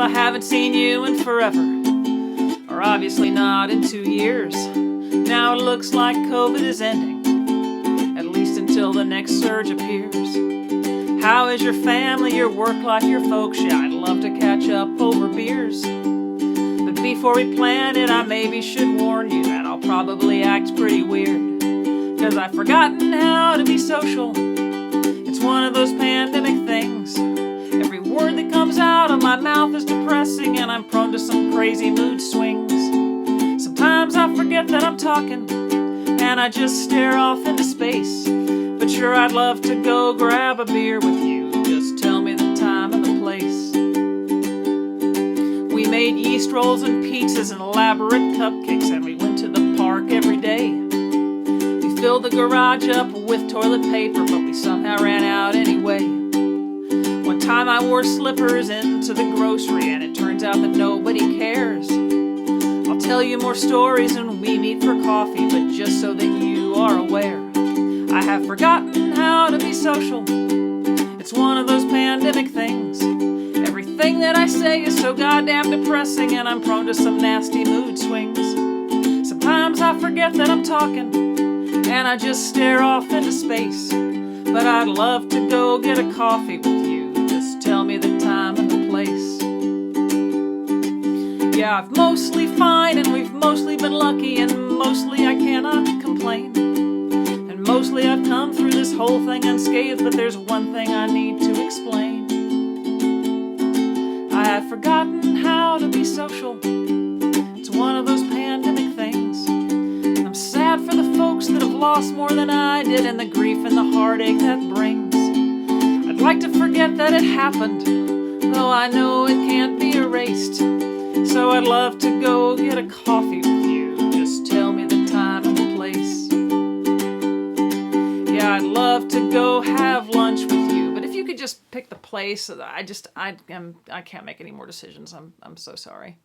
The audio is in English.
Well, I haven't seen you in forever, or obviously not in 2 years. Now it looks like COVID is ending, at least until the next surge appears. How is your family, your work life, your folks? Yeah, I'd love to catch up over beers. But before we plan it, I maybe should warn you that I'll probably act pretty weird, 'cause I've forgotten how to be social. It's one of those pandemic things. Every word that comes out of my mouth is depressing, and I'm prone to some crazy mood swings. Sometimes I forget that I'm talking, and I just stare off into space. But sure, I'd love to go grab a beer with you. Just tell me the time and the place. We made yeast rolls and pizzas and elaborate cupcakes, and we went to the park every day. We filled the garage up with toilet paper, but we somehow ran out anyway. One time I wore slippers into the grocery, and it turns out that nobody cares. I'll tell you more stories when we meet for coffee, but just so that you are aware, I have forgotten how to be social. It's one of those pandemic things. Everything that I say is so goddamn depressing, and I'm prone to some nasty mood swings. Sometimes I forget that I'm talking, and I just stare off into space. But I'd love to go get a coffee with you. Just tell me the time and the place. Yeah, I've mostly fine, and we've mostly been lucky, and mostly I cannot complain. And mostly I've come through this whole thing unscathed, but there's one thing I need to explain. I have forgotten how to be social. It's one of those pandemic things. I'm sad for the folks that have lost more than I did, and the grief and the heartache that brings. I'd like to forget that it happened, though I know it can't be erased. So I'd love to go get a coffee with you. Just tell me the time and the place. Yeah, I'd love to go have lunch with you, but if you could just pick the place, I can't make any more decisions. I'm so sorry.